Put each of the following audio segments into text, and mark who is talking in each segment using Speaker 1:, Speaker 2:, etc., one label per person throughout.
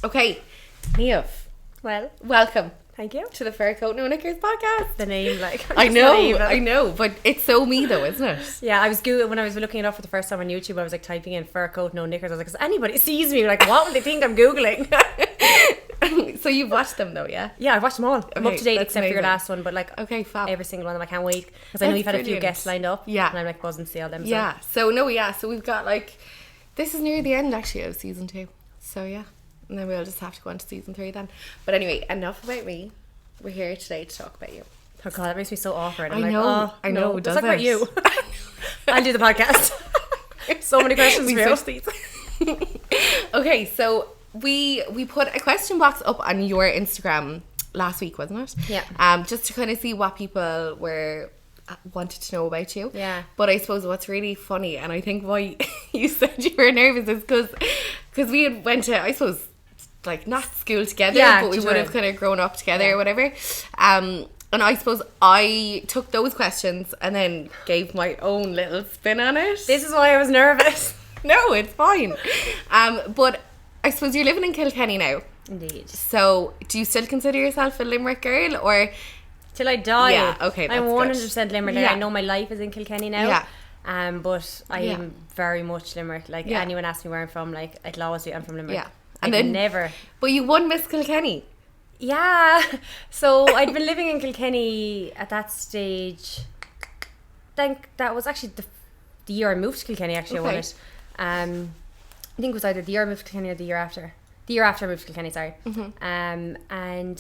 Speaker 1: Okay, Niamh.
Speaker 2: Well,
Speaker 1: Welcome.
Speaker 2: thank you.
Speaker 1: To the Fur Coat No Knickers podcast.
Speaker 2: The name, like,
Speaker 1: I know, but it's so me though, isn't it?
Speaker 2: Yeah, I was when I was looking it up for the first time on YouTube, I was like typing in fur coat, no knickers. I was like, because anybody sees me, like, what would they think I'm Googling?
Speaker 1: So you've watched them though, yeah?
Speaker 2: Yeah, I've watched them all. I'm up to date
Speaker 1: that's
Speaker 2: except for your
Speaker 1: amazing.
Speaker 2: last one, but like,
Speaker 1: Okay, fab.
Speaker 2: every single one of them, I can't wait. Because I know
Speaker 1: That's
Speaker 2: you've had a few
Speaker 1: brilliant.
Speaker 2: guests lined up.
Speaker 1: Yeah.
Speaker 2: And I'm like buzzing to see all them.
Speaker 1: Yeah. So we've got like, this is near the end actually of season 2. So yeah. And then we'll just have to go on to season 3 then. But anyway, enough about me. We're here today to talk about you.
Speaker 2: Oh God, that makes me so awkward. I'm
Speaker 1: I
Speaker 2: like,
Speaker 1: know,
Speaker 2: oh,
Speaker 1: I know,
Speaker 2: no, let's
Speaker 1: does
Speaker 2: talk about
Speaker 1: it?
Speaker 2: you. I'll do the podcast. So many questions
Speaker 1: We
Speaker 2: for you.
Speaker 1: switched these. Okay, so we put a question box up on your Instagram last week, wasn't it?
Speaker 2: Yeah.
Speaker 1: Just to kind of see what people wanted to know about you.
Speaker 2: Yeah.
Speaker 1: But I suppose what's really funny, and I think why you said you were nervous, is because we had went to, I suppose, like not school together,
Speaker 2: Yeah,
Speaker 1: but we
Speaker 2: just
Speaker 1: would have
Speaker 2: right.
Speaker 1: kind of grown up together
Speaker 2: Yeah.
Speaker 1: or whatever. And I suppose I took those questions and then gave my own little spin on it.
Speaker 2: This is why I was nervous.
Speaker 1: No, it's fine. But I suppose you're living in Kilkenny now.
Speaker 2: Indeed.
Speaker 1: So do you still consider yourself a Limerick girl, or?
Speaker 2: Till I die.
Speaker 1: Yeah, okay,
Speaker 2: I'm
Speaker 1: that's
Speaker 2: 100% Limerick.
Speaker 1: Yeah.
Speaker 2: I know my life is in Kilkenny now.
Speaker 1: Yeah.
Speaker 2: But I
Speaker 1: Yeah.
Speaker 2: am very much Limerick. Like,
Speaker 1: Yeah.
Speaker 2: anyone asks me where I'm from, like, it'll always be I'm from Limerick.
Speaker 1: Yeah.
Speaker 2: And
Speaker 1: And then-
Speaker 2: never.
Speaker 1: But you won Miss Kilkenny.
Speaker 2: Yeah. So I'd been living in Kilkenny at that stage. I think that was actually the year I moved to Kilkenny. Actually,
Speaker 1: Okay.
Speaker 2: I won it. I think it was either the year I moved to Kilkenny or the year after. The year after I moved to Kilkenny, sorry. And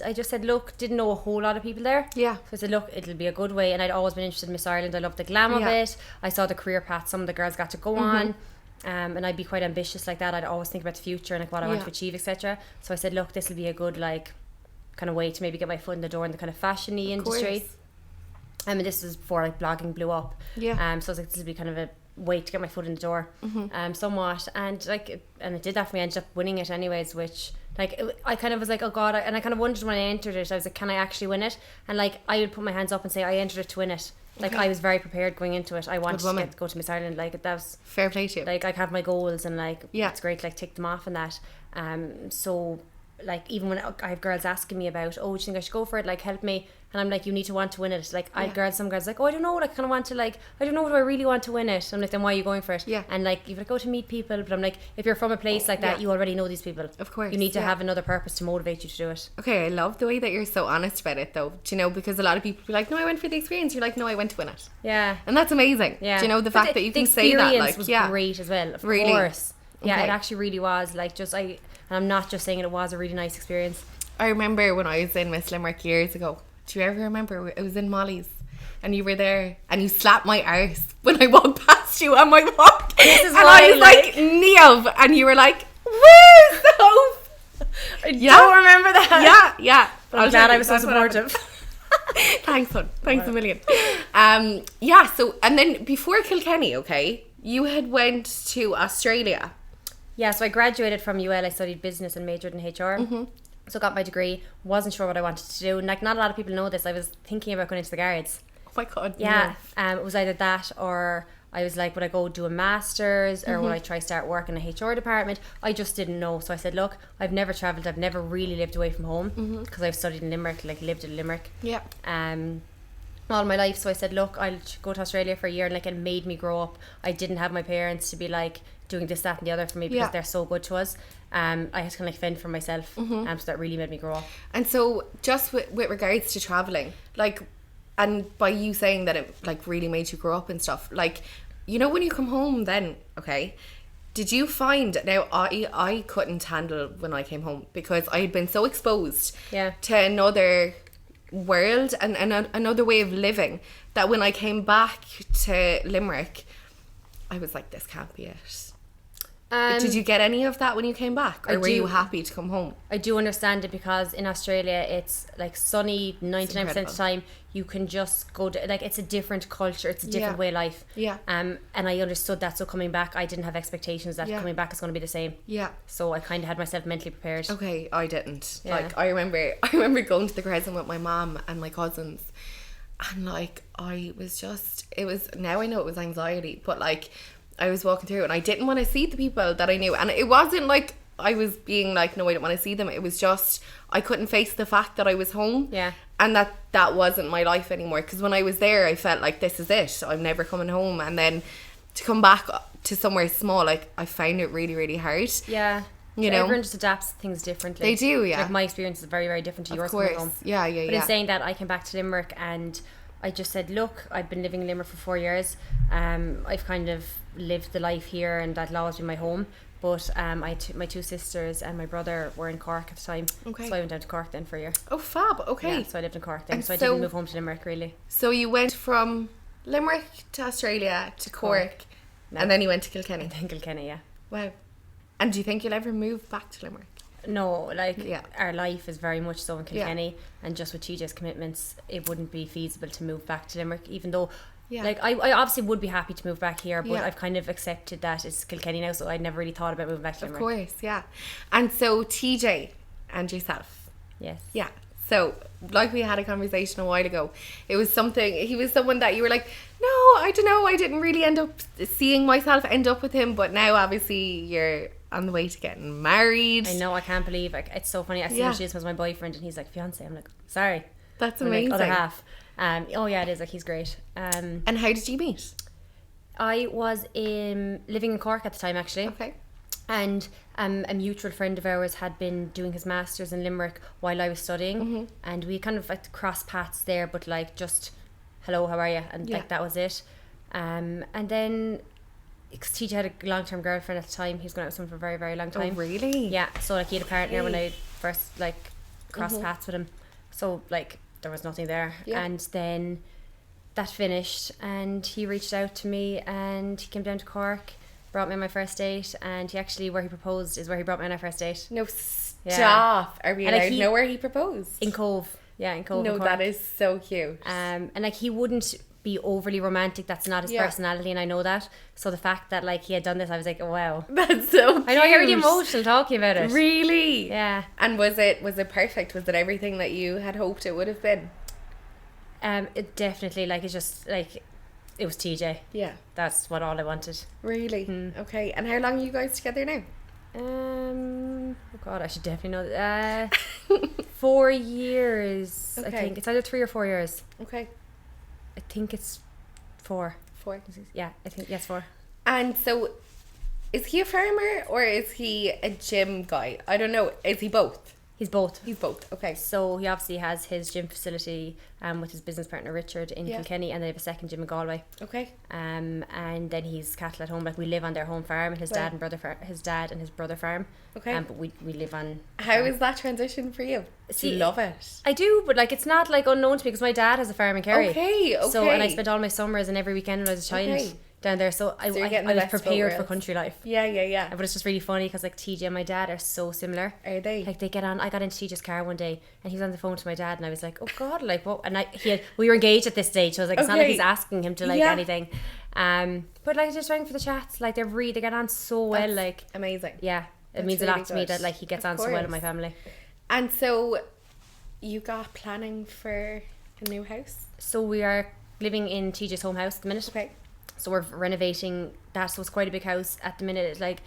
Speaker 2: I just said, look, didn't know a whole lot of people there.
Speaker 1: Yeah.
Speaker 2: So I said, look, it'll be a good way. And I'd always been interested in Miss Ireland. I loved the glam of
Speaker 1: Yeah.
Speaker 2: it. I saw the career path some of the girls got to go on. And I'd be quite ambitious like that. I'd always think about the future and like what I want
Speaker 1: Yeah.
Speaker 2: to achieve, etc. So I said, look, this will be a good like kind of way to maybe get my foot in the door in the kind of fashion-y industry.
Speaker 1: course.
Speaker 2: And this was before like blogging blew up.
Speaker 1: Yeah.
Speaker 2: So I was like, this will be kind of a way to get my foot in the door, somewhat. And it did that for me. I ended up winning it anyways, which I kind of was like, oh God, and I kind of wondered when I entered it, I was like, can I actually win it? And like, I would put my hands up and say, I entered it to win it. Like,
Speaker 1: Okay.
Speaker 2: I was very prepared going into it. I wanted to
Speaker 1: woman.
Speaker 2: go to Miss Ireland. Like, that was
Speaker 1: Fair play to you.
Speaker 2: like, I have my goals and like,
Speaker 1: Yeah.
Speaker 2: it's great to like tick them off and that. So like, even when I have girls asking me about, oh, do you think I should go for it? Like, help me. And I'm like, you need to want to win it. Like, some girls like, oh, I don't know. I kind of want to like, I don't know, do I really want to win it? I'm like, then why are you going for it?
Speaker 1: Yeah.
Speaker 2: And like, you've got to go to meet people. But I'm like, if you're from a place like that,
Speaker 1: Yeah.
Speaker 2: you already know these people.
Speaker 1: Of course,
Speaker 2: You need to
Speaker 1: yeah.
Speaker 2: have another purpose to motivate you to do it.
Speaker 1: Okay, I love the way that you're so honest about it though. Do you know, because a lot of people be like, no, I went for the experience. You're like, no, I went to win it.
Speaker 2: Yeah.
Speaker 1: And that's amazing.
Speaker 2: Yeah.
Speaker 1: Do you know, the
Speaker 2: But
Speaker 1: fact that you
Speaker 2: the
Speaker 1: can say that,
Speaker 2: experience
Speaker 1: like,
Speaker 2: was
Speaker 1: yeah.
Speaker 2: great as well. Of
Speaker 1: Really?
Speaker 2: course. Yeah,
Speaker 1: Okay.
Speaker 2: it actually really was. Like, and I'm not just saying it was a really nice experience.
Speaker 1: I remember when I was in Miss Limerick years ago. Do you ever remember? It was in Molly's, and you were there, and you slapped my arse when I walked past you on my walk.
Speaker 2: This is
Speaker 1: and
Speaker 2: why,
Speaker 1: I was like, Niamh, and you were like, woo, Soph.
Speaker 2: I don't remember that.
Speaker 1: Yeah.
Speaker 2: But I'm glad I was so supportive.
Speaker 1: Thanks, hon. Thanks a million. Yeah. So, and then before Kilkenny, okay, you had went to Australia.
Speaker 2: Yeah, so I graduated from UL. I studied business and majored in HR. So got my degree. Wasn't sure what I wanted to do. And like, not a lot of people know this. I was thinking about going into the guards.
Speaker 1: Oh my God.
Speaker 2: Yeah. It was either that or I was like, would I go do a master's or would I try start work in a HR department? I just didn't know. So I said, look, I've never travelled. I've never really lived away from home because I've studied in Limerick, like lived in Limerick.
Speaker 1: Yeah.
Speaker 2: All my life. So I said, look, I'll go to Australia for a year. And like, it made me grow up. I didn't have my parents to be like doing this, that and the other for me because
Speaker 1: Yeah.
Speaker 2: they're so good to us. I had to kind of like fend for myself. So that really made me grow up.
Speaker 1: And so, just with regards to traveling, like, and by you saying that it like really made you grow up and stuff, like, you know, when you come home, then okay, did you find now I couldn't handle when I came home because I had been so exposed
Speaker 2: Yeah.
Speaker 1: to another world and another way of living that when I came back to Limerick, I was like, this can't be it. Did you get any of that when you came back, or
Speaker 2: I
Speaker 1: were you
Speaker 2: do.
Speaker 1: happy to come home?
Speaker 2: I do understand it because in Australia it's like sunny 99% of the
Speaker 1: incredible.
Speaker 2: time. You can just go to, like, it's a different culture, it's a different
Speaker 1: Yeah.
Speaker 2: way of life.
Speaker 1: Yeah.
Speaker 2: And I understood that, so coming back I didn't have expectations that
Speaker 1: Yeah.
Speaker 2: coming back is going to be the same.
Speaker 1: Yeah.
Speaker 2: So I kind of had myself mentally prepared.
Speaker 1: Okay, I didn't.
Speaker 2: Yeah.
Speaker 1: Like, I remember going to the crescent with my mom and my cousins, and like now I know it was anxiety, but like I was walking through and I didn't want to see the people that I knew, and it wasn't like I was being like, no, I don't want to see them. It was just, I couldn't face the fact that I was home.
Speaker 2: Yeah.
Speaker 1: And that wasn't my life anymore. Because when I was there, I felt like, this is it. I'm never coming home. And then to come back to somewhere small, like, I found it really, really hard.
Speaker 2: Yeah.
Speaker 1: You know?
Speaker 2: Everyone just adapts to things differently.
Speaker 1: They do, yeah.
Speaker 2: Like, my experience is very, very different to yours
Speaker 1: Of course.
Speaker 2: coming home.
Speaker 1: Yeah.
Speaker 2: But in saying that, I came back to Limerick and I just said, look, I've been living in Limerick for 4 years. I've kind of lived the life here and that'll always be my home. But my two sisters and my brother were in Cork at the time. Okay. So I went down to Cork then for a year.
Speaker 1: Oh, fab. Okay.
Speaker 2: Yeah, so I lived in Cork then.
Speaker 1: And
Speaker 2: so I didn't move home to Limerick, really.
Speaker 1: So you went from Limerick to Australia to Cork. No. And then you went to Kilkenny.
Speaker 2: And then Kilkenny, yeah.
Speaker 1: Wow. And do you think you'll ever move back to Limerick?
Speaker 2: No, like, our life is very much so in Kilkenny. And just with TJ's commitments, it wouldn't be feasible to move back to Limerick, even though... Yeah. Like, I obviously would be happy to move back here, but I've kind of accepted that it's Kilkenny now, so I'd never really thought about moving back to Limerick.
Speaker 1: Of course, yeah. And so TJ and yourself.
Speaker 2: Yes.
Speaker 1: Yeah. So, like we had a conversation a while ago, he was someone that you were like, no, I don't know, I didn't really end up seeing myself end up with him, but now obviously you're on the way to getting married.
Speaker 2: I know, I can't believe, like, it's so funny. I see this was my boyfriend and he's like, fiance. I'm like, sorry.
Speaker 1: That's amazing.
Speaker 2: Like, other half. Oh yeah, it is, like, he's great.
Speaker 1: And how did you meet?
Speaker 2: I was living in Cork at the time, actually.
Speaker 1: Okay.
Speaker 2: And a mutual friend of ours had been doing his masters in Limerick while I was studying, and we kind of like crossed paths there, but like just hello, how are you, and like that was it. And then because TJ had a long-term girlfriend at the time, he was going out with someone for a very, very long time.
Speaker 1: Oh really?
Speaker 2: Yeah, so like he had a partner when I first like crossed paths with him, so like there was nothing there. And then that finished and he reached out to me and he came down to Cork, brought me on my first date, and he actually, where he proposed is where he brought me on our first date.
Speaker 1: No, stop. Are we allowed to know where he proposed?
Speaker 2: In Cove. Yeah, in Cove.
Speaker 1: No, that is so cute.
Speaker 2: And like, he wouldn't be overly romantic, that's not his personality, and I know that. So the fact that like he had done this, I was like, oh wow.
Speaker 1: That's so cute.
Speaker 2: I know, I get really emotional talking about it.
Speaker 1: Really?
Speaker 2: Yeah.
Speaker 1: And was it perfect? Was it everything that you had hoped it would have been?
Speaker 2: It definitely, like, it's just like, it was TJ. Yeah. That's what all I wanted.
Speaker 1: Really? Okay. And how long are you guys together now?
Speaker 2: Oh God, I should definitely know that. 4 years, okay. I think. It's either 3 or 4 years.
Speaker 1: Okay.
Speaker 2: I think it's 4.
Speaker 1: 4?
Speaker 2: Yeah, I think, yes, 4.
Speaker 1: And so, is he a farmer or is he a gym guy? I don't know. Is he both?
Speaker 2: He's both.
Speaker 1: He's both, okay.
Speaker 2: So he obviously has his gym facility with his business partner Richard in Kilkenny, and they have a second gym in Galway.
Speaker 1: Okay.
Speaker 2: And then he's cattle at home. Like, we live on their home farm, and his dad and his brother farm. Okay. But we live on.
Speaker 1: How is that transition for you? Do you love it?
Speaker 2: I do, but like, it's not like unknown to me because my dad has a farm in Kerry.
Speaker 1: Okay.
Speaker 2: So, and I spent all my summers and every weekend when I was a child down there, so I was prepared for country life. Yeah. But it's just really funny because like TJ and my dad are so similar.
Speaker 1: Are they?
Speaker 2: Like, they get on. I got into TJ's car one day and he was on the phone to my dad and I was like, oh God, like what? And we were engaged at this stage, so I was like, it's not like he's asking him to like anything. But like, just rang for the chats. Like, they get on so well. Like,
Speaker 1: amazing.
Speaker 2: Yeah, it means really a lot to me that like he gets on so well with my family.
Speaker 1: And so, you got planning for a new house?
Speaker 2: So we are living in TJ's home house at the minute.
Speaker 1: Okay.
Speaker 2: So we're renovating that, so it's quite a big house at the minute. It's like,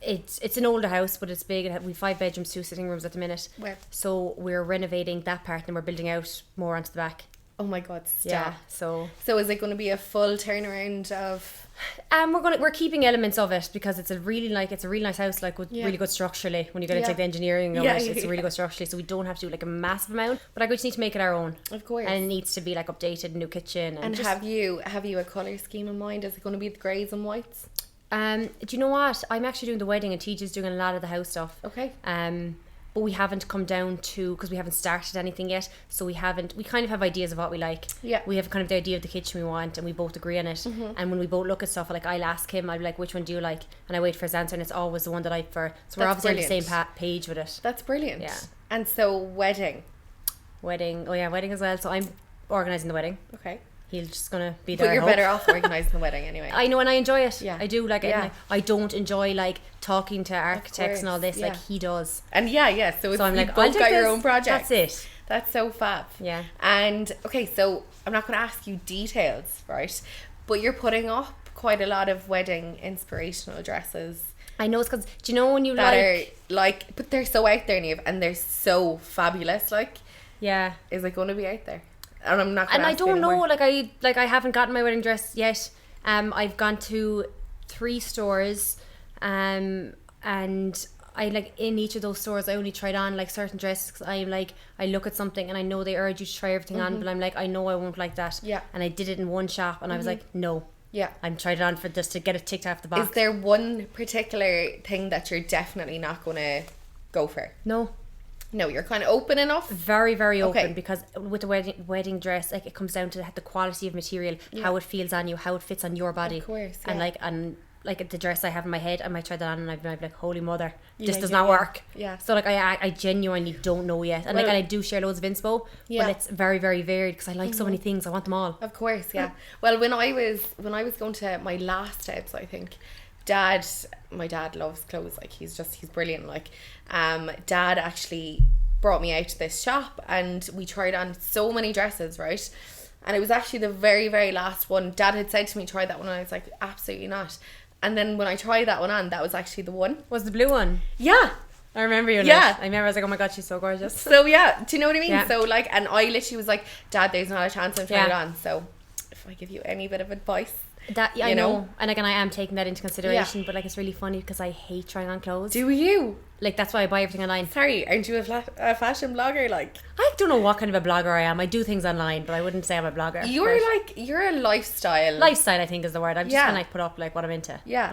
Speaker 2: it's an older house, but it's big. We have 5 bedrooms, 2 sitting rooms at the minute. Wow. So we're renovating that part and we're building out more onto the back.
Speaker 1: Oh my God, stop.
Speaker 2: Yeah, so
Speaker 1: is it going to be a full turnaround of...
Speaker 2: we're keeping elements of it because it's a really nice house, like, with really good structurally. When you get into like the engineering of it, it's really good structurally, so we don't have to do like a massive amount, but like, we just need to make it our own. Of course. And it needs to be like updated, new kitchen, and
Speaker 1: have you a colour scheme in mind? Is it going to be the greys and whites?
Speaker 2: Do you know what? I'm actually doing the wedding and TJ's doing a lot of the house stuff. Okay. But we haven't come down to, because we haven't started anything yet, so we kind of have ideas of what we like. Yeah. We have kind of the idea of the kitchen we want and we both agree on it. And when we both look at stuff, like, I'll ask him, I'll be like, which one do you like? And I wait for his answer and it's always the one that I prefer. So we're obviously on the same page with it.
Speaker 1: That's brilliant. Yeah. And so wedding
Speaker 2: as well. So I'm organising the wedding.
Speaker 1: Okay.
Speaker 2: He's just gonna be there.
Speaker 1: But you're better off organising the wedding anyway.
Speaker 2: I know, and I enjoy it. Yeah, I do. Like, I don't enjoy like talking to architects and all this. Like, he does.
Speaker 1: And so I'm like, both got your own project.
Speaker 2: That's it.
Speaker 1: That's so fab. Yeah. And okay, so I'm not going to ask you details, right? But you're putting up quite a lot of wedding inspirational dresses
Speaker 2: I know it's because, do you know when you
Speaker 1: that
Speaker 2: like...
Speaker 1: are like, but they're so out there, Niamh, and they're so fabulous. Like,
Speaker 2: Yeah.
Speaker 1: is it going to be out there? And I'm not going
Speaker 2: And
Speaker 1: to
Speaker 2: I
Speaker 1: ask you
Speaker 2: don't know,
Speaker 1: anymore.
Speaker 2: I haven't gotten my wedding dress yet. I've gone to 3 stores, and I like in each of those stores I only tried on like certain dresses because I'm like, I look at something and I know they urge you to try everything on, but I'm like, I know I won't like that.
Speaker 1: Yeah.
Speaker 2: And I did it in one shop and I was like, no.
Speaker 1: Yeah.
Speaker 2: I'm tried it on for just to get it ticked off the box.
Speaker 1: Is there one particular thing that you're definitely not going to go for?
Speaker 2: No.
Speaker 1: No, you're kind of open enough.
Speaker 2: Very, very open,
Speaker 1: Okay.
Speaker 2: because with the wedding dress, like, it comes down to the quality of material, how it feels on you, how it fits on your body.
Speaker 1: Of course,
Speaker 2: And
Speaker 1: yeah.
Speaker 2: like the dress I have in my head, I might try that on and I'd be like, holy mother, this
Speaker 1: Yeah,
Speaker 2: does
Speaker 1: yeah,
Speaker 2: not
Speaker 1: yeah.
Speaker 2: work.
Speaker 1: Yeah.
Speaker 2: So like I genuinely don't know yet, and
Speaker 1: Well,
Speaker 2: and I do share loads of inspo,
Speaker 1: yeah.
Speaker 2: but it's very, very varied because I like so many things. I want them all.
Speaker 1: Of course, yeah. Well, when I was going to my last steps, I think, my dad loves clothes. Like, he's brilliant. Like, Dad actually brought me out to this shop and we tried on so many dresses, right? And it was actually the very, very last one. Dad had said to me, try that one, and I was like, absolutely not. And then when I tried that one on, that was actually the one.
Speaker 2: Was the blue one?
Speaker 1: Yeah.
Speaker 2: I remember you.
Speaker 1: Yeah.
Speaker 2: I remember I was like, oh my god, she's so gorgeous.
Speaker 1: So yeah, do you know what I mean?
Speaker 2: Yeah.
Speaker 1: So like, and I literally was like, Dad, there's not a chance I'm trying it
Speaker 2: Yeah.
Speaker 1: on. So if I give you any bit of advice,
Speaker 2: That I
Speaker 1: you know?
Speaker 2: know, and I am taking that into consideration. But like, it's really funny because I hate trying on clothes.
Speaker 1: do you?
Speaker 2: Like, that's why I buy everything online.
Speaker 1: Sorry, aren't you a fashion blogger? Like,
Speaker 2: I don't know what kind of a blogger I am. I do things online, but I wouldn't say I'm a blogger.
Speaker 1: you're a lifestyle.
Speaker 2: Lifestyle, I think, is the word. I'm just
Speaker 1: Yeah.
Speaker 2: kind of like put up like what I'm into.
Speaker 1: Yeah.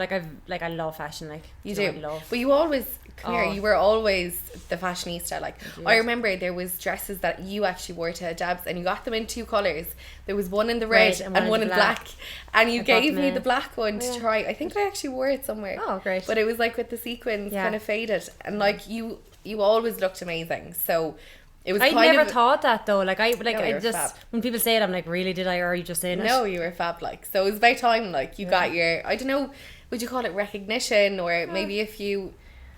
Speaker 2: Like I love fashion. Like,
Speaker 1: You
Speaker 2: know,
Speaker 1: do.
Speaker 2: I love.
Speaker 1: But you always, come here,
Speaker 2: Oh.
Speaker 1: you were always the fashionista. Like,
Speaker 2: Indeed.
Speaker 1: I remember there was dresses that you actually wore to Dabs and you got them in 2 colours. There was one in the red, and one in black. And you
Speaker 2: I bought
Speaker 1: gave
Speaker 2: them
Speaker 1: me
Speaker 2: in.
Speaker 1: the black one to
Speaker 2: Yeah.
Speaker 1: try. I think I actually wore it somewhere.
Speaker 2: Oh, great.
Speaker 1: But it was like with the sequins
Speaker 2: Yeah.
Speaker 1: kind of faded. And like, you always looked amazing. So it was
Speaker 2: I
Speaker 1: kind
Speaker 2: never
Speaker 1: of...
Speaker 2: thought that though. Like,
Speaker 1: No,
Speaker 2: I
Speaker 1: you're
Speaker 2: just
Speaker 1: fab.
Speaker 2: when people say it, I'm like, really? Did I? Or are you just saying it?
Speaker 1: No, you were fab, like. So it was about time, like, you got your, I don't know, would you call it recognition, or maybe if you...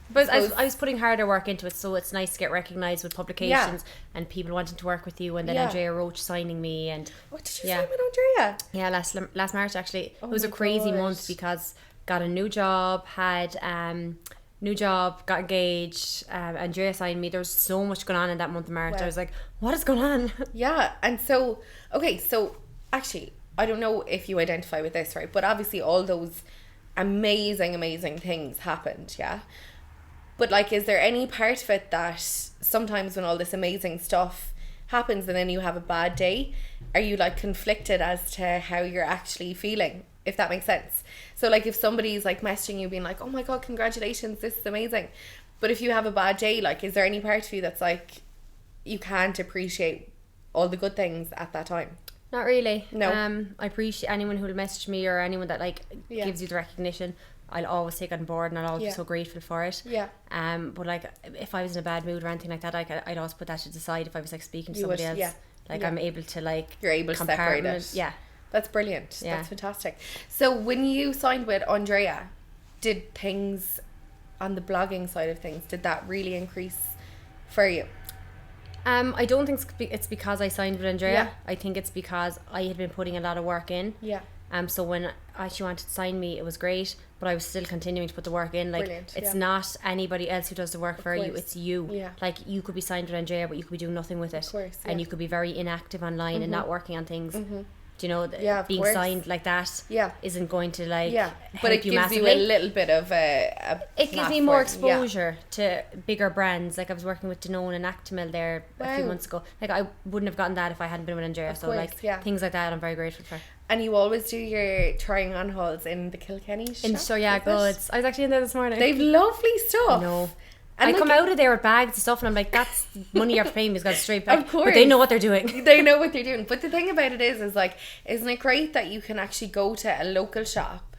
Speaker 2: But
Speaker 1: suppose-
Speaker 2: I was putting harder work into it, so it's nice to get recognised with publications and people wanting to work with you, and then
Speaker 1: Yeah.
Speaker 2: Andrea Roach signing me, and
Speaker 1: What did you
Speaker 2: Yeah.
Speaker 1: say with Andrea?
Speaker 2: yeah, last March actually.
Speaker 1: Oh
Speaker 2: It was a
Speaker 1: my
Speaker 2: crazy
Speaker 1: God.
Speaker 2: month because got a new job, got engaged, Andrea signed me. There was so much going on in that month of March.
Speaker 1: Wow.
Speaker 2: I was like, what is going on?
Speaker 1: Yeah, and so, okay, so actually, I don't know if you identify with this, right? But obviously all those amazing things happened, yeah? But like, is there any part of it that sometimes when all this amazing stuff happens and then you have a bad day, are you like conflicted as to how you're actually feeling, if that makes sense? So like, if somebody's like messaging you being like, oh my god, congratulations, this is amazing, but if you have a bad day, like, is there any part of you that's like, you can't appreciate all the good things at that time?
Speaker 2: Not really.
Speaker 1: No.
Speaker 2: I appreciate anyone who will message me or anyone that like
Speaker 1: Yeah.
Speaker 2: gives you the recognition. I'll always take on board and I'll always
Speaker 1: Yeah.
Speaker 2: be so grateful for it.
Speaker 1: Yeah.
Speaker 2: But like, if I was in a bad mood or anything like that, I'd always put that to the side if I was like speaking to
Speaker 1: You would,
Speaker 2: somebody else.
Speaker 1: yeah.
Speaker 2: Like,
Speaker 1: Yeah.
Speaker 2: I'm able to like
Speaker 1: You're able to separate
Speaker 2: compartment-
Speaker 1: it.
Speaker 2: Yeah.
Speaker 1: That's brilliant.
Speaker 2: Yeah.
Speaker 1: That's fantastic. So when you signed with Andrea, did things on the blogging side of things, did that really increase for you?
Speaker 2: I don't think it's because I signed with Andrea.
Speaker 1: Yeah.
Speaker 2: I think it's because I had been putting a lot of work in.
Speaker 1: Yeah.
Speaker 2: So when she wanted to sign me, it was great, but I was still continuing to put the work in. Like,
Speaker 1: Brilliant,
Speaker 2: it's
Speaker 1: yeah.
Speaker 2: not anybody else who does the work for you,
Speaker 1: course.
Speaker 2: it's you.
Speaker 1: Yeah.
Speaker 2: Like, you could be signed with Andrea, but you could be doing nothing with it.
Speaker 1: Of course,
Speaker 2: And
Speaker 1: yeah.
Speaker 2: you could be very inactive online and not working on things. Do you know,
Speaker 1: Yeah, of
Speaker 2: being
Speaker 1: course.
Speaker 2: signed like that
Speaker 1: Yeah.
Speaker 2: isn't going to like
Speaker 1: Yeah.
Speaker 2: help
Speaker 1: But it
Speaker 2: you
Speaker 1: gives
Speaker 2: massively.
Speaker 1: you a little bit of a
Speaker 2: It gives me more
Speaker 1: platform. Yeah.
Speaker 2: exposure to bigger brands. Like, I was working with Danone and Actimel there a few
Speaker 1: Wow.
Speaker 2: months ago. Like, I wouldn't have gotten that if I hadn't been with Andrea. So
Speaker 1: course,
Speaker 2: like,
Speaker 1: yeah.
Speaker 2: things like that I'm very grateful for.
Speaker 1: And you always do your trying on hauls in the Kilkenny shop?
Speaker 2: And so yeah,
Speaker 1: is it?
Speaker 2: goods. I was actually in there this morning.
Speaker 1: They've lovely stuff.
Speaker 2: No.
Speaker 1: And
Speaker 2: I
Speaker 1: like,
Speaker 2: come out of there with bags and stuff and I'm like, that's money you're paying me, has got straight back.
Speaker 1: Of course.
Speaker 2: But they know what they're doing.
Speaker 1: They know what they're doing. But the thing about it is like, isn't it great that you can actually go to a local shop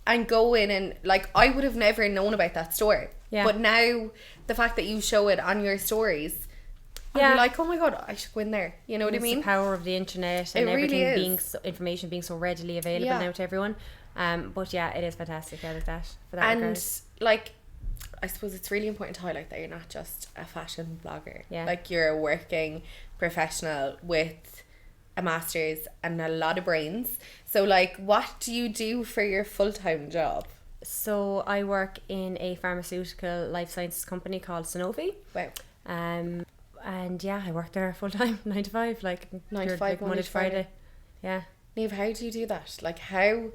Speaker 1: and go in and like, I would have never known about that store.
Speaker 2: Yeah.
Speaker 1: But now the fact that you show it on your stories, I'd
Speaker 2: Yeah.
Speaker 1: be like, oh my god, I should go in there. You know what I
Speaker 2: It's
Speaker 1: mean?
Speaker 2: the power of the internet and
Speaker 1: It really
Speaker 2: everything
Speaker 1: is.
Speaker 2: being information being so readily available
Speaker 1: Yeah.
Speaker 2: now to everyone. But yeah, it is fantastic. I like that for that
Speaker 1: And
Speaker 2: regard.
Speaker 1: like, I suppose it's really important to highlight that you're not just a fashion blogger.
Speaker 2: Yeah.
Speaker 1: Like, you're a working professional with a master's and a lot of brains. So like, what do you do for your full-time job?
Speaker 2: So I work in a pharmaceutical life sciences company called Sanofi.
Speaker 1: Wow.
Speaker 2: And yeah, I work there full time, 9 to 5, like
Speaker 1: 9 to 5,
Speaker 2: Monday to Friday. Yeah.
Speaker 1: Niamh, how do you do that? Like, how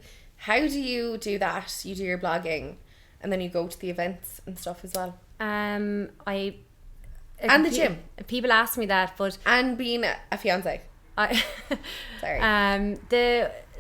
Speaker 1: do you do that? You do your blogging, and then you go to the events and stuff as well.
Speaker 2: And
Speaker 1: the gym.
Speaker 2: People ask me that, but
Speaker 1: and being a fiancé.
Speaker 2: Sorry.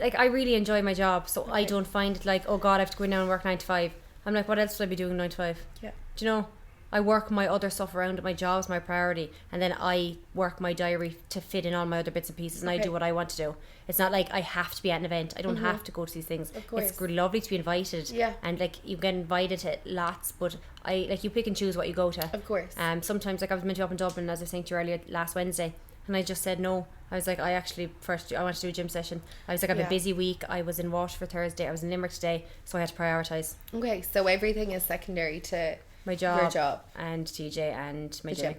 Speaker 2: I really enjoy my job, so I don't find it like, oh God, I have to go in now and work 9 to 5. I'm like, what else would I be doing 9 to 5?
Speaker 1: Yeah.
Speaker 2: Do you know? I work my other stuff around it. My job's my priority, and then I work my diary to fit in all my other bits and pieces, and I do what I want to do. It's not like I have to be at an event. I don't have to go to these things.
Speaker 1: Of course.
Speaker 2: It's lovely to be invited.
Speaker 1: Yeah.
Speaker 2: And like you get invited to lots, but you pick and choose what you go to.
Speaker 1: Of course.
Speaker 2: Sometimes like I was meant to be up in Dublin, as I was saying to you earlier, last Wednesday, and I just said no. I was like, I want to do a gym session. I was like, I have a busy week. I was in Waterford Thursday. I was in Limerick today, so I had to prioritise.
Speaker 1: Okay, so everything is secondary to
Speaker 2: my job,
Speaker 1: your job,
Speaker 2: and TJ and my gym.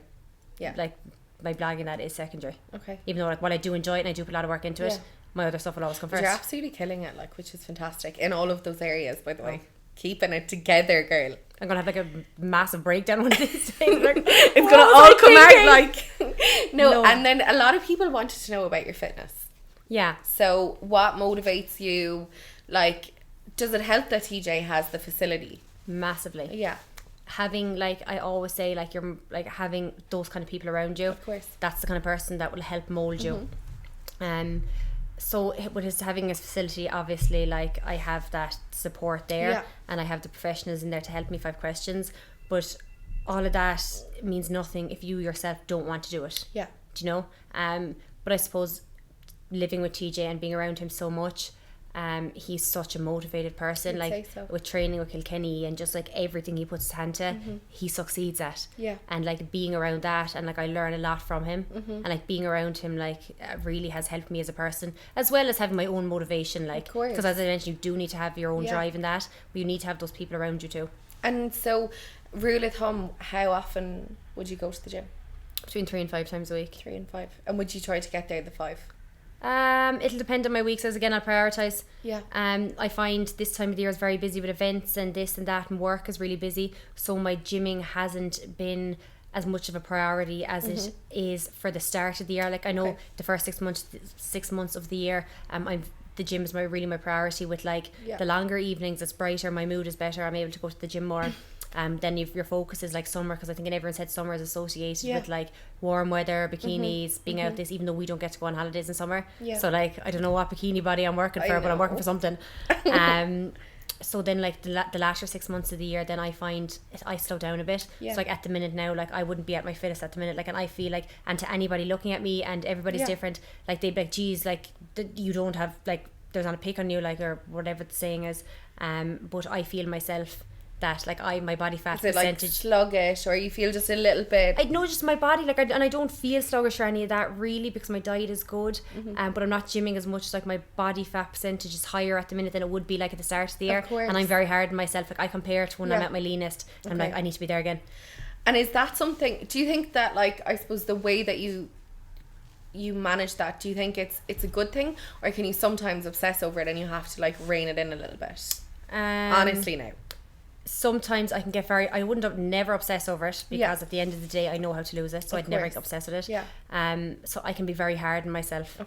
Speaker 1: Yeah,
Speaker 2: like my blogging, that is secondary.
Speaker 1: Okay.
Speaker 2: Even though like while I do enjoy it and I do put a lot of work into it, my other stuff will always come first.
Speaker 1: You're absolutely killing it, like, which is fantastic in all of those areas. By the way, keeping it together, girl.
Speaker 2: I'm gonna have like a massive breakdown one of these days. Like,
Speaker 1: it's gonna all come out like no. And then a lot of people wanted to know about your fitness.
Speaker 2: Yeah.
Speaker 1: So what motivates you? Like, does it help that TJ has the facility?
Speaker 2: Massively.
Speaker 1: Yeah.
Speaker 2: Having, like I always say, like you're like having those kind of people around you.
Speaker 1: Of course.
Speaker 2: That's the kind of person that will help mold you. So with his having a facility, obviously, like I have that support there, and I have the professionals in there to help me if I have questions. But all of that means nothing if you yourself don't want to do it.
Speaker 1: Yeah.
Speaker 2: Do you know? But I suppose living with TJ and being around him so much, he's such a motivated person. Like with training with Kilkenny and just like everything he puts his hand to, he succeeds at.
Speaker 1: Yeah.
Speaker 2: And like being around that, and like I learn a lot from him, and like being around him like really has helped me as a person, as well as having my own motivation. Like, because as I mentioned, you do need to have your own drive in that, but you need to have those people around you too. And
Speaker 1: so, rule of thumb, how often would you go to the gym?
Speaker 2: Between 3 and 5 times a week.
Speaker 1: 3 and 5. And would you try to get there the 5?
Speaker 2: It'll depend on my weeks, as again I'll prioritise.
Speaker 1: Yeah.
Speaker 2: I find this time of the year is very busy with events and this and that, and work is really busy, so my gymming hasn't been as much of a priority as it is for the start of the year. Like I know the first 6 months of the year, the gym is really my priority. With like the longer evenings, it's brighter, my mood is better, I'm able to go to the gym more. Then your focus is like summer, because I think everyone said summer is associated with like warm weather, bikinis, being out this, even though we don't get to go on holidays in summer. So like I don't know what bikini body I'm working for, but I'm working for something. So then like the latter 6 months of the year, then I find I slow down a bit. So like at the minute now, like I wouldn't be at my fittest at the minute, like, and I feel like, and to anybody looking at me, and everybody's different, like they'd be like, geez, like you don't have, like there's not a pick on you, like, or whatever the saying is. But I feel myself that like my body fat percentage,
Speaker 1: like sluggish, or you feel just a little bit?
Speaker 2: I know, just my body, like and I don't feel sluggish or any of that really, because my diet is good. But I'm not gymming as much, like my body fat percentage is higher at the minute than it would be like at the start of the year. And I'm very hard on myself. Like I compare to when I'm at my leanest, and I'm like, I need to be there again.
Speaker 1: And is that something, do you think that, like, I suppose the way that you manage that, do you think it's a good thing, or can you sometimes obsess over it and you have to like rein it in a little bit? Honestly now,
Speaker 2: sometimes I can get I wouldn't never obsess over it, because at the end of the day I know how to lose it, so I'd never obsess with it. So I can be very hard on myself.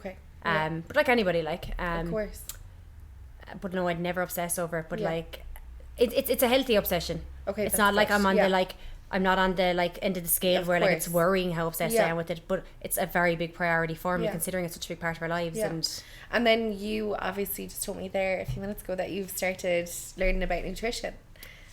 Speaker 2: But like anybody, like
Speaker 1: of course.
Speaker 2: But no, I'd never obsess over it. But like it's a healthy obsession. It's not like I'm on the like, I'm not on the like end of the scale where like it's worrying how obsessed I am with it, but it's a very big priority for me, considering it's such a big part of our lives. And
Speaker 1: then you obviously just told me there a few minutes ago that you've started learning about nutrition.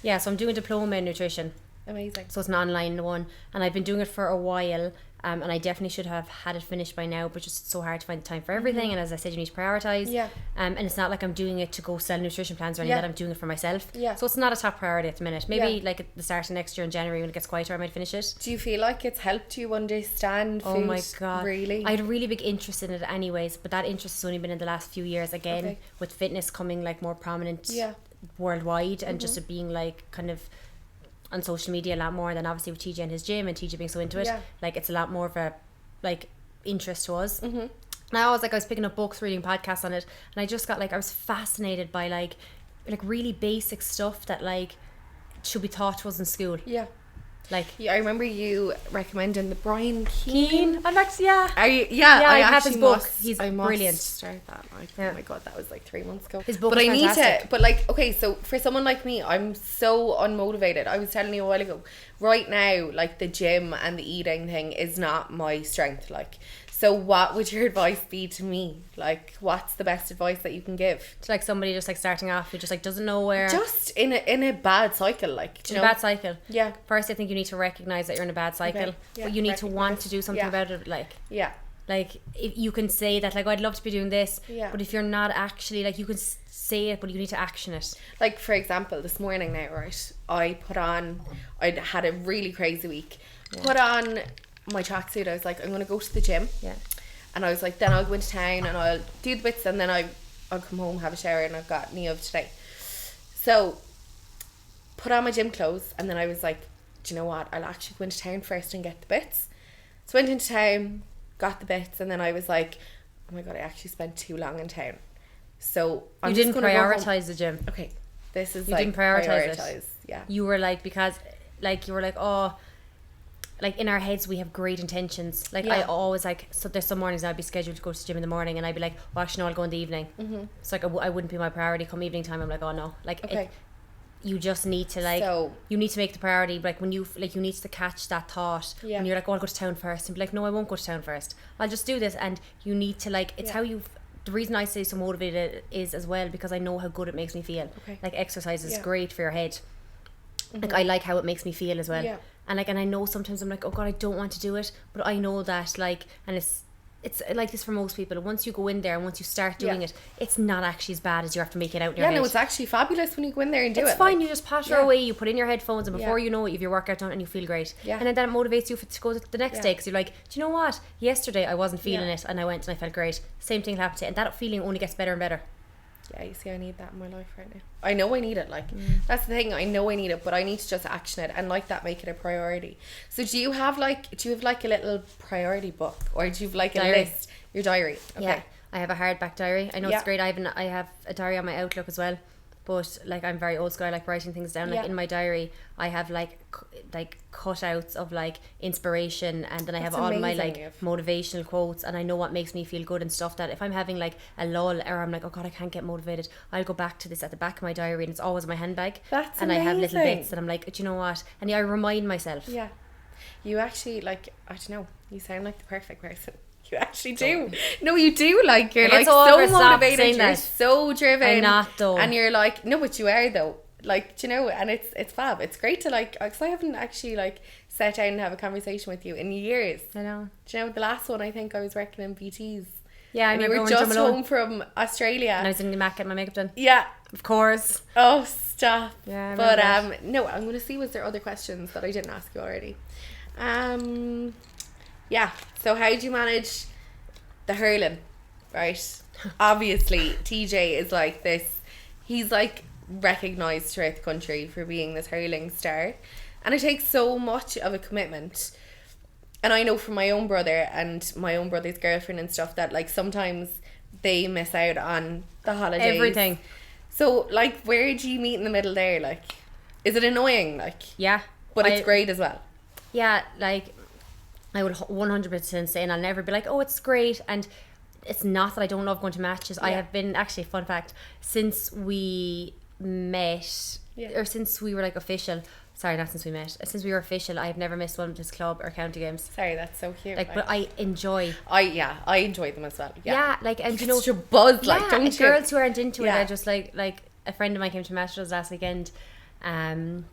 Speaker 2: Yeah, so I'm doing a diploma in nutrition.
Speaker 1: Amazing.
Speaker 2: So it's an online one, and I've been doing it for a while, and I definitely should have had it finished by now, but just so hard to find the time for everything. And as I said, you need to prioritise. And it's not like I'm doing it to go sell nutrition plans or anything, that I'm doing it for myself. So it's not a top priority at the minute. Maybe like at the start of next year in January when it gets quieter, I might finish it.
Speaker 1: Do you feel like it's helped you understand food?
Speaker 2: Oh my God,
Speaker 1: really?
Speaker 2: I had a really big interest in it anyways, but that interest has only been in the last few years, again with fitness coming like more prominent worldwide, and just it being like kind of on social media a lot more than obviously with TJ and his gym, and TJ being so into it, like it's a lot more of a like interest to us. And I was picking up books, reading podcasts on it, and I just got like, I was fascinated by like like really basic stuff that like should be taught to us in school.
Speaker 1: Yeah.
Speaker 2: Like,
Speaker 1: Yeah, I remember you recommending the Brian Keane.
Speaker 2: I'm actually, yeah.
Speaker 1: I
Speaker 2: have his
Speaker 1: actually
Speaker 2: book.
Speaker 1: must-
Speaker 2: He's
Speaker 1: I must
Speaker 2: brilliant.
Speaker 1: Start that. Like,
Speaker 2: Yeah.
Speaker 1: oh my god, that was like 3 months ago.
Speaker 2: His book
Speaker 1: but
Speaker 2: is
Speaker 1: I need
Speaker 2: fantastic.
Speaker 1: to. But like, okay, so for someone like me, I'm so unmotivated. I was telling you a while ago. Right now, like the gym and the eating thing is not my strength. Like, so what would your advice be to me? Like, what's the best advice that you can give?
Speaker 2: To like somebody just like starting off who just like doesn't know where.
Speaker 1: Just in a bad cycle, like, do you
Speaker 2: In a
Speaker 1: know?
Speaker 2: bad cycle.
Speaker 1: Yeah.
Speaker 2: First, I think you need to recognize that you're in a bad cycle,
Speaker 1: Okay. Yeah,
Speaker 2: but you need to want
Speaker 1: recognise.
Speaker 2: to do something
Speaker 1: Yeah.
Speaker 2: about it.
Speaker 1: Yeah.
Speaker 2: Like if you can say that, like, I'd love to be doing this,
Speaker 1: Yeah.
Speaker 2: but if you're not actually, like, you can say it, but you need to action it.
Speaker 1: Like, for example, this morning now, right, I had a really crazy week. Put on my tracksuit. I was like, I'm going to go to the gym.
Speaker 2: Yeah.
Speaker 1: And I was like, then I'll go into town and I'll do the bits and then I'll come home, have a shower, and I've got Niamh today. So, put on my gym clothes and then I was like, do you know what? I'll actually go into town first and get the bits. So, went into town, got the bits, and then I was like, oh my god, I actually spent too long in town. So, I'm
Speaker 2: You
Speaker 1: just
Speaker 2: didn't
Speaker 1: gonna go home.
Speaker 2: prioritize the gym.
Speaker 1: Okay, this is
Speaker 2: You
Speaker 1: like
Speaker 2: didn't prioritize it.
Speaker 1: Yeah.
Speaker 2: You were like, because like you were like, oh, like in our heads we have great intentions. Like I
Speaker 1: Yeah.
Speaker 2: always like, so there's some mornings I'd be scheduled to go to the gym in the morning and I'd be like, well actually no, I'll go in the evening. Mm-hmm. So like I wouldn't be my priority. Come evening time I'm like, oh no, like
Speaker 1: Okay.
Speaker 2: you just need to like,
Speaker 1: So-
Speaker 2: you need to make the priority. Like when you like, you need to catch that thought.
Speaker 1: Yeah.
Speaker 2: When you're like, oh, I'll go to town first, and be like, no, I won't go to town first. I'll just do this. And you need to like, it's
Speaker 1: Yeah.
Speaker 2: how you. The reason I say so motivated is as well because I know how good it makes me feel.
Speaker 1: Okay.
Speaker 2: Like exercise is
Speaker 1: Yeah.
Speaker 2: great for your head. Like I like how it makes me feel as well.
Speaker 1: Yeah.
Speaker 2: And like, and I know sometimes I'm like, oh god, I don't want to do it, but I know that like, and it's like this for most people. Once you go in there and once you start doing
Speaker 1: Yeah.
Speaker 2: it, it's not actually as bad as you have to make it out in your
Speaker 1: Yeah,
Speaker 2: head.
Speaker 1: no, it's actually fabulous when you go in there and do
Speaker 2: It's
Speaker 1: it.
Speaker 2: fine.
Speaker 1: like-
Speaker 2: You just patter
Speaker 1: Yeah.
Speaker 2: away. You put in your headphones, and before
Speaker 1: Yeah.
Speaker 2: you know it, you have your workout done, and you feel great.
Speaker 1: Yeah.
Speaker 2: And then that motivates you to go the next
Speaker 1: Yeah.
Speaker 2: day because you're like, do you know what? Yesterday I wasn't feeling
Speaker 1: Yeah.
Speaker 2: it, and I went and I felt great. Same thing happened to it, and that feeling only gets better and better.
Speaker 1: Yeah, you see, I need that in my life right now. I know I need it. Like, that's the thing. I know I need it, but I need to just action it and like that, make it a priority. So, do you have like a little priority book, or do you have like a
Speaker 2: Diary.
Speaker 1: list? Your diary. Okay.
Speaker 2: Yeah, I have a hardback diary. I know
Speaker 1: Yeah.
Speaker 2: it's great. I have a diary on my Outlook as well, but like I'm very old school. I like writing things down. Like
Speaker 1: Yeah.
Speaker 2: in my diary, I have like cutouts of like inspiration, and then I have
Speaker 1: That's
Speaker 2: all my
Speaker 1: amazing,
Speaker 2: like
Speaker 1: Niamh.
Speaker 2: motivational quotes, and I know what makes me feel good and stuff. That if I'm having like a lull or I'm like, oh god, I can't get motivated, I'll go back to this at the back of my diary, and it's always in my handbag.
Speaker 1: That's
Speaker 2: and I have little
Speaker 1: amazing.
Speaker 2: bits that I'm like, do you know what? And yeah, I remind myself.
Speaker 1: Yeah. You actually like. I don't know. You sound like the perfect person. You actually do. No, you do. Like, you're
Speaker 2: Like,
Speaker 1: like
Speaker 2: it's
Speaker 1: so
Speaker 2: over, stop
Speaker 1: motivated.
Speaker 2: saying
Speaker 1: You're
Speaker 2: that.
Speaker 1: so driven.
Speaker 2: I'm not, though.
Speaker 1: And you're like, no, but you are though. Like, do you know, and it's fab. It's great to like, because I haven't actually like sat down and have a conversation with you in years.
Speaker 2: I know.
Speaker 1: Do you know, the last one I think I was working in BT's.
Speaker 2: Yeah, I
Speaker 1: and you
Speaker 2: remember
Speaker 1: were
Speaker 2: going to
Speaker 1: just
Speaker 2: Malone.
Speaker 1: home from Australia.
Speaker 2: And I was in the Mac getting my makeup done.
Speaker 1: Yeah.
Speaker 2: Of course.
Speaker 1: Oh, stop.
Speaker 2: Yeah, I
Speaker 1: But
Speaker 2: remember
Speaker 1: no, I'm gonna see, was there other questions that I didn't ask you already? Yeah. So how do you manage the hurling? Right. Obviously, TJ is like this. He's like recognized throughout the country for being this hurling star, and it takes so much of a commitment. And I know from my own brother and my own brother's girlfriend and stuff that like sometimes they miss out on the holidays.
Speaker 2: Everything.
Speaker 1: So like, where do you meet in the middle there? Like, is it annoying? Like,
Speaker 2: Yeah.
Speaker 1: but it's great as well.
Speaker 2: Yeah, like I would 100% say, and I'll never be like, oh, it's great. And it's not that I don't love going to matches. I
Speaker 1: Yeah.
Speaker 2: have been, actually, fun fact, since we met,
Speaker 1: Yeah.
Speaker 2: or since we were like official, sorry, not since we met, since we were official, I have never missed one of his club or county games.
Speaker 1: Sorry, that's so cute.
Speaker 2: Like, but I enjoy.
Speaker 1: I enjoy them as well. Yeah,
Speaker 2: Yeah, like, and you know,
Speaker 1: such a buzz, like,
Speaker 2: yeah,
Speaker 1: don't
Speaker 2: and
Speaker 1: you?
Speaker 2: girls who aren't into it
Speaker 1: Yeah.
Speaker 2: are just like a friend of mine came to Masters last weekend, and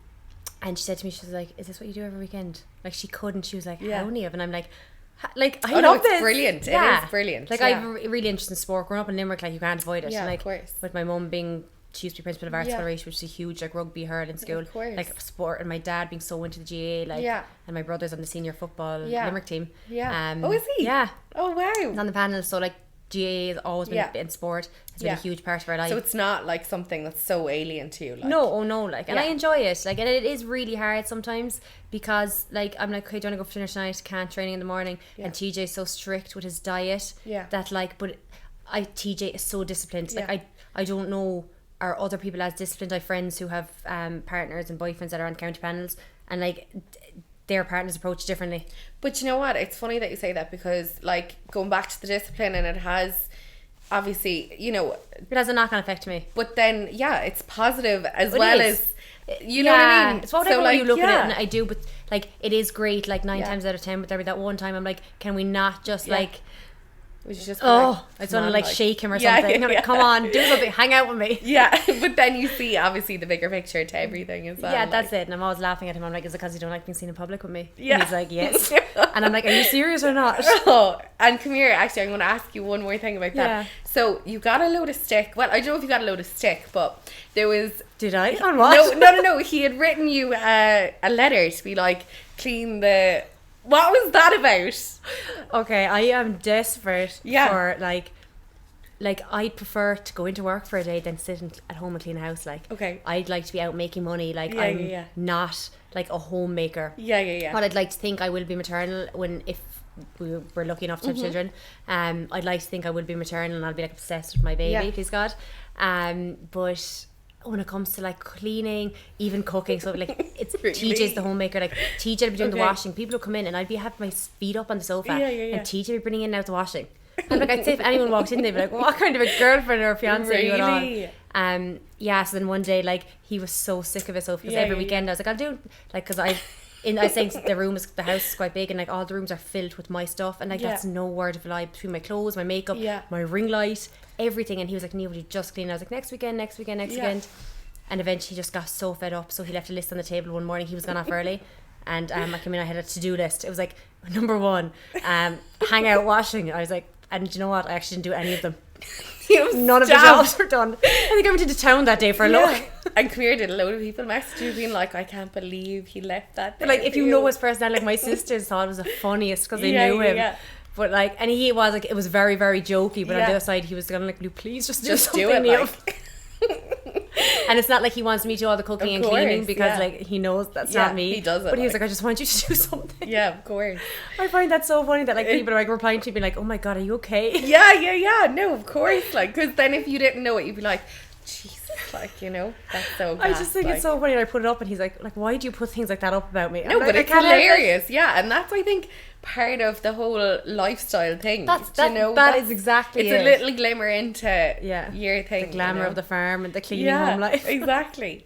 Speaker 2: she said to me, she was like, is this what you do every weekend? Like, she couldn't. She was like,
Speaker 1: Yeah.
Speaker 2: how Niamh? And I'm like, I
Speaker 1: Oh,
Speaker 2: love
Speaker 1: no, it's
Speaker 2: this.
Speaker 1: brilliant.
Speaker 2: Yeah.
Speaker 1: It is brilliant.
Speaker 2: Like,
Speaker 1: yeah.
Speaker 2: I'm really interested in sport. Growing up in Limerick, like, you can't avoid it.
Speaker 1: Yeah,
Speaker 2: And, like,
Speaker 1: of course.
Speaker 2: with my mum being, she used to be principal of Arts
Speaker 1: Yeah.
Speaker 2: Federation, which is a huge, like, rugby hurling school.
Speaker 1: Of course.
Speaker 2: Like, sport, and my dad being so into the GA, like,
Speaker 1: Yeah.
Speaker 2: and my brother's on the senior football
Speaker 1: Yeah.
Speaker 2: Limerick team.
Speaker 1: Yeah. Oh, is he?
Speaker 2: Yeah.
Speaker 1: Oh, wow.
Speaker 2: He's on the panel, so, like, GA has always been
Speaker 1: Yeah.
Speaker 2: in sport. It's been
Speaker 1: Yeah.
Speaker 2: a huge part of our life.
Speaker 1: So it's not like something that's so alien to you. Like.
Speaker 2: No, oh no, like, and
Speaker 1: Yeah.
Speaker 2: I enjoy it, like, and it is really hard sometimes because, like, I'm like, okay, do you want to go for dinner tonight? Can't, training in the morning,
Speaker 1: Yeah.
Speaker 2: and TJ's so strict with his diet,
Speaker 1: Yeah.
Speaker 2: that, like, but TJ is so disciplined, like,
Speaker 1: Yeah.
Speaker 2: I don't know are other people as disciplined. I have friends who have partners and boyfriends that are on county panels, and like their partners approach differently.
Speaker 1: But you know what? It's funny that you say that, because like going back to the discipline, and it has obviously, you know,
Speaker 2: It has a knock-on effect to me.
Speaker 1: but then it's positive as
Speaker 2: It
Speaker 1: well
Speaker 2: is.
Speaker 1: as, you know what I mean?
Speaker 2: It's whatever way you look at it, and
Speaker 1: yeah.
Speaker 2: I do, but like it is great. Like 9
Speaker 1: Yeah.
Speaker 2: times out of 10, but there was that one time I'm like, can we not just like,
Speaker 1: Which is just I
Speaker 2: I just want to like shake him or
Speaker 1: Yeah,
Speaker 2: something.
Speaker 1: yeah,
Speaker 2: I'm like,
Speaker 1: yeah.
Speaker 2: come on, do something, hang out with me.
Speaker 1: Yeah, but then you see obviously the bigger picture to everything as well.
Speaker 2: Yeah, that's it. And I'm always laughing at him. I'm like, is it because you don't like being seen in public with me?
Speaker 1: Yeah.
Speaker 2: And he's like, yes. And I'm like, are you serious or not?
Speaker 1: Oh, and come here, actually, I'm going to ask you one more thing about that.
Speaker 2: Yeah.
Speaker 1: So you got a load of stick. Well, I don't know if you got a load of stick, but there was...
Speaker 2: Did I? On what?
Speaker 1: No. He had written you a letter to be like, clean the... What was that about?
Speaker 2: Okay, I am desperate
Speaker 1: Yeah.
Speaker 2: for like I'd prefer to go into work for a day than sit at home and clean a house. Like,
Speaker 1: Okay.
Speaker 2: I'd like to be out making money. Like,
Speaker 1: Yeah,
Speaker 2: I'm
Speaker 1: yeah.
Speaker 2: not like a homemaker.
Speaker 1: Yeah.
Speaker 2: But I'd like to think I will be maternal if we're lucky enough to have children. I'd like to think I will be maternal, and I'll be like obsessed with my baby,
Speaker 1: Yeah.
Speaker 2: please God. But when it comes to like cleaning, even cooking, so like it's
Speaker 1: Really?
Speaker 2: TJ's the homemaker. Like TJ would be doing the
Speaker 1: Okay.
Speaker 2: washing. People would come in and I'd be having my feet up on the sofa,
Speaker 1: Yeah.
Speaker 2: and TJ would be bringing in and out the washing. And like I'd say if anyone walked in, they'd be like, "What kind of a girlfriend or fiance are you
Speaker 1: Really?
Speaker 2: on?" So then one day, like he was so sick of it, so because
Speaker 1: Yeah,
Speaker 2: every
Speaker 1: yeah,
Speaker 2: weekend I was like, "I'll do it," like because I was saying the house is quite big, and like all the rooms are filled with my stuff, and like
Speaker 1: Yeah.
Speaker 2: that's no word of a lie, between my clothes, my makeup,
Speaker 1: Yeah.
Speaker 2: my ring light, everything. And he was like, "Niamh, would you just clean?" I was like, next weekend.
Speaker 1: Yeah.
Speaker 2: And eventually he just got so fed up, so he left a list on the table one morning. He was gone off early, and I came in, I had a to-do list. It was like, number 1, hang out washing. I was like, and do you know what, I actually didn't do any of them. None of the jobs were done. I think I went into town that day for a look.
Speaker 1: And come here, did a load of people message you being like, I can't believe he left that
Speaker 2: But
Speaker 1: there
Speaker 2: like, if
Speaker 1: for
Speaker 2: you know his personality, like my sisters thought it was the funniest because they knew him.
Speaker 1: Yeah.
Speaker 2: But like, and he was like, it was very, very jokey. But on
Speaker 1: Yeah.
Speaker 2: the other side, he was kind of like, "Will you please just do
Speaker 1: Just
Speaker 2: something,
Speaker 1: do it,
Speaker 2: Niamh?"
Speaker 1: like.
Speaker 2: And it's not like he wants me to do all the cooking
Speaker 1: Of
Speaker 2: and
Speaker 1: course,
Speaker 2: cleaning, because
Speaker 1: yeah.
Speaker 2: like he knows that's
Speaker 1: Yeah,
Speaker 2: not me.
Speaker 1: he does it,
Speaker 2: But he was
Speaker 1: like.
Speaker 2: like, "I just want you to do something."
Speaker 1: Yeah, of course.
Speaker 2: I find that so funny that like people are like replying to me like, "Oh my God, are you okay?"
Speaker 1: Yeah. No, of course. Like, because then if you didn't know it, you'd be like, Jesus, like, you know, that's so
Speaker 2: I
Speaker 1: gas,
Speaker 2: just think
Speaker 1: like.
Speaker 2: it's so funny. And I put it up, and he's like, "Why do you put things like that up about me?"
Speaker 1: No,
Speaker 2: I'm
Speaker 1: but
Speaker 2: like, I
Speaker 1: it's
Speaker 2: can't help it.
Speaker 1: hilarious. Yeah, and that's, I think, part of the whole lifestyle thing.
Speaker 2: That is exactly
Speaker 1: it's
Speaker 2: it.
Speaker 1: a little glimmer into
Speaker 2: Yeah.
Speaker 1: your thing.
Speaker 2: The glamour
Speaker 1: you know?
Speaker 2: of the farm and the cleaning home life.
Speaker 1: Exactly.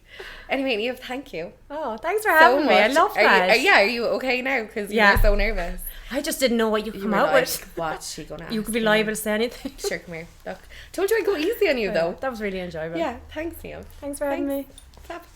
Speaker 1: Anyway, Niamh, thank you
Speaker 2: Oh, thanks for
Speaker 1: so
Speaker 2: having me. I
Speaker 1: much.
Speaker 2: love that.
Speaker 1: Are you okay now? Because you
Speaker 2: Yeah.
Speaker 1: were so nervous.
Speaker 2: I just didn't know what you
Speaker 1: You
Speaker 2: come
Speaker 1: were
Speaker 2: out
Speaker 1: like,
Speaker 2: with.
Speaker 1: what's she gonna ask?
Speaker 2: You could be
Speaker 1: me?
Speaker 2: liable to say anything.
Speaker 1: Sure, come here. Look, told you I'd go easy on you though.
Speaker 2: That was really enjoyable.
Speaker 1: Yeah, thanks, Niamh.
Speaker 2: Thanks for having me.
Speaker 1: Fab.